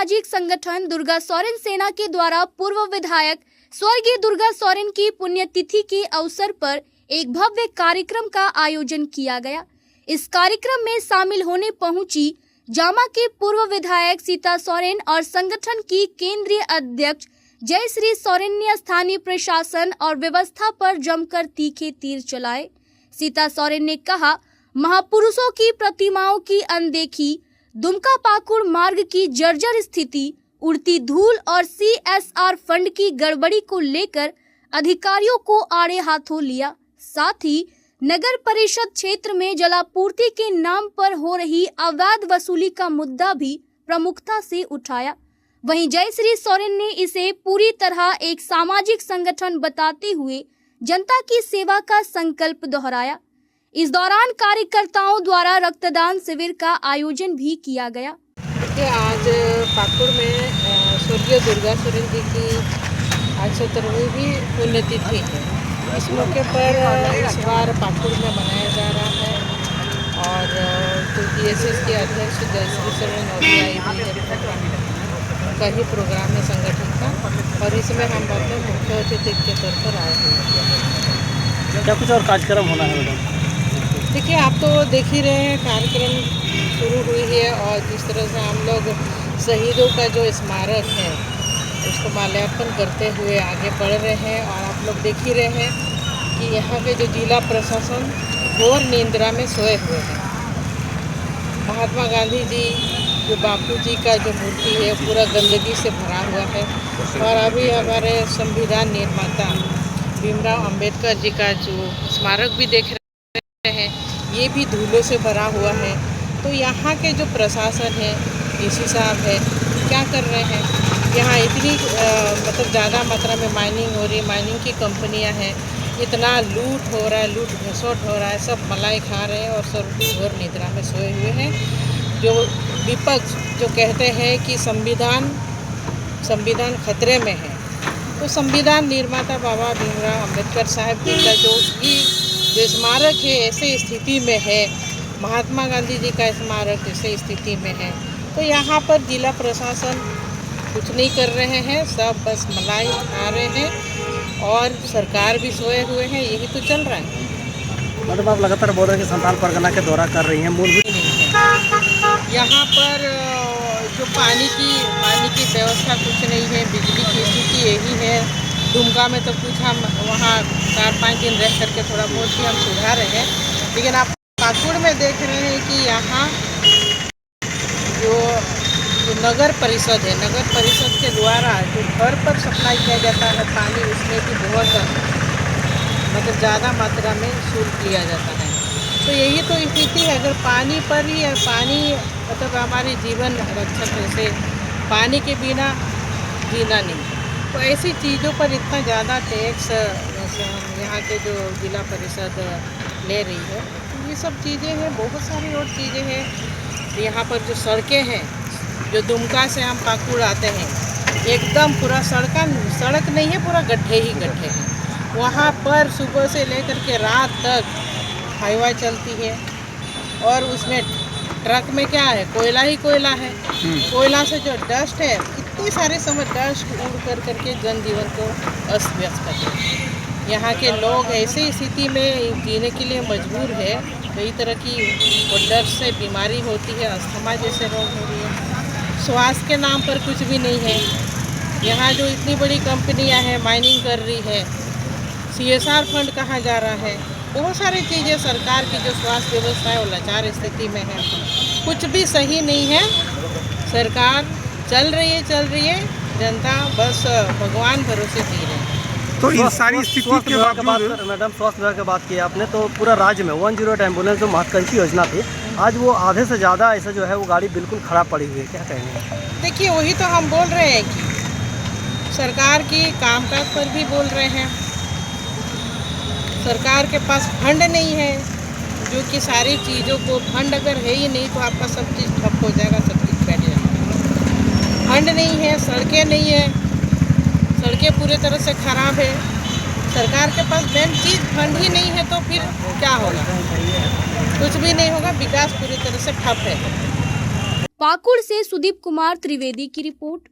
सामाजिक संगठन दुर्गा सोरेन सेना के द्वारा पूर्व विधायक स्वर्गीय दुर्गा सोरेन की पुण्यतिथि के अवसर पर एक भव्य कार्यक्रम का आयोजन किया गया। इस कार्यक्रम में शामिल होने पहुंची जामा के पूर्व विधायक सीता सोरेन और संगठन की केंद्रीय अध्यक्ष जयश्री सोरेन ने स्थानीय प्रशासन और व्यवस्था पर जमकर तीखे तीर चलाए। सीता सोरेन ने कहा, महापुरुषों की प्रतिमाओं की अनदेखी, दुमका पाकुड़ मार्ग की जर्जर स्थिति, उड़ती धूल और CSR फंड की गड़बड़ी को लेकर अधिकारियों को आड़े हाथों लिया। साथ ही नगर परिषद क्षेत्र में जलापूर्ति के नाम पर हो रही अवैध वसूली का मुद्दा भी प्रमुखता से उठाया। वहीं जयश्री सोरेन ने इसे पूरी तरह एक सामाजिक संगठन बताते हुए जनता की सेवा का संकल्प दोहराया। इस दौरान कार्यकर्ताओं द्वारा रक्तदान शिविर का आयोजन भी किया गया। आज पाकुड़ में स्वर्गीय दुर्गा सोरेन जी की 78वीं पुण्यतिथि है। इस मौके पर इस बार पाकुड़ में मनाया जा रहा है और जो DSS के अध्यक्ष जयश्री सोरेन आई का ही प्रोग्राम है संगठन का, और इसमें हम अपने मुख्य अतिथि के तौर पर आए हुए। क्या कुछ और कार्यक्रम होना है मैडम? देखिए, आप तो देख ही रहे हैं कार्यक्रम शुरू हुई है और जिस तरह से हम लोग शहीदों का जो स्मारक है उसको माल्यार्पण करते हुए आगे बढ़ रहे हैं। और आप लोग देख ही रहे हैं कि यहाँ के जो जिला प्रशासन घोर निंद्रा में सोए हुए हैं। महात्मा गांधी जी जो बापू जी का जो मूर्ति है पूरा गंदगी से भरा हुआ है, और अभी हमारे संविधान निर्माता भीमराव अंबेडकर जी का जो स्मारक भी देख रहे हैं, ये भी धूलों से भरा हुआ है। तो यहाँ के जो प्रशासन है, DC साहब है, क्या कर रहे हैं, यहाँ इतनी मतलब ज़्यादा मात्रा में माइनिंग हो रही है, माइनिंग की कंपनियाँ हैं, इतना लूट हो रहा है, लूट घसोट हो रहा है, सब मलाई खा रहे हैं और सब घोर निद्रा में सोए हुए हैं। जो विपक्ष जो कहते हैं कि संविधान खतरे में है, तो संविधान निर्माता बाबा भीमराव अंबेडकर साहब जी का जो स्मारक है ऐसे स्थिति में है, महात्मा गांधी जी का स्मारक ऐसे स्थिति में है, तो यहाँ पर जिला प्रशासन कुछ नहीं कर रहे हैं, सब बस मलाई खा रहे हैं और सरकार भी सोए हुए हैं। यही तो चल रहा है। मैडम, आप लगातार बोल रहे हैं कि संथाल परगना के दौरा कर रही हैं, मूलभूत यहाँ पर जो पानी की व्यवस्था कुछ नहीं है, बिजली की स्थिति यही है। दुमका में तो कुछ हम वहाँ 4-5 दिन रह करके थोड़ा बहुत ही हम सुधार रहे हैं, लेकिन आप पाकुड़ में देख रहे हैं कि यहाँ जो नगर परिषद है, नगर परिषद के द्वारा जो घर पर सप्लाई किया जाता है पानी, उसमें भी बहुत मतलब ज़्यादा मात्रा में शुल्क लिया जाता है। तो यही तो स्थिति है। अगर पानी पर ही पानी मतलब हमारी जीवन रक्षक है, से पानी के बिना जीना नहीं, तो ऐसी चीज़ों पर इतना ज़्यादा टैक्स यहाँ के जो जिला परिषद ले रही है, तो ये सब चीज़ें हैं। बहुत सारी और चीज़ें हैं। यहाँ पर जो सड़कें हैं, जो दुमका से हम पाकुड़ आते हैं, एकदम पूरा सड़क नहीं है, पूरा गड्ढे ही गड्ढे हैं। वहाँ पर सुबह से लेकर के रात तक हाईवा चलती है और उसमें ट्रक में क्या है, कोयला ही कोयला है। कोयला से जो डस्ट है, इतनी सारे समय डस्ट उड़ करके जनजीवन को अस्त व्यस्त करते हैं। यहाँ के लोग ऐसी स्थिति में जीने के लिए मजबूर है। कई तरह की डस्ट से बीमारी होती है, अस्थमा जैसे रोग हो रही है। स्वास्थ्य के नाम पर कुछ भी नहीं है। यहाँ जो इतनी बड़ी कंपनियाँ हैं माइनिंग कर रही है, CSR फंड कहाँ जा रहा है, बहुत सारी चीज़ें सरकार की जो स्वास्थ्य व्यवस्था है वो लाचार स्थिति में है। कुछ भी सही नहीं है। सरकार चल रही है, जनता बस भगवान भरोसे जी रहे हैं। तो इन सारी स्थिति के बावजूद मैडम, स्वास्थ्य विभाग की बात की आपने, तो पूरा राज्य में 108 एम्बुलेंस जो महत्वाकांक्षी योजना थी, आज वो आधे से ज़्यादा ऐसा जो है वो गाड़ी बिल्कुल खराब पड़ी हुई है, क्या कहेंगे? देखिए, वही तो हम बोल रहे हैं कि सरकार की कामकाज पर भी बोल रहे हैं। सरकार के पास फंड नहीं है, जो कि सारी चीज़ों को, फंड अगर है ही नहीं तो आपका सब चीज़ ठप हो जाएगा, सब चीज़ बैठ जाएगा। फंड नहीं है, सड़कें नहीं है, सड़कें पूरी तरह से खराब है। सरकार के पास मेन चीज़ फंड ही नहीं है, तो फिर क्या होगा? कुछ भी नहीं होगा, विकास पूरी तरह से ठप है। पाकुड़ से सुदीप कुमार त्रिवेदी की रिपोर्ट।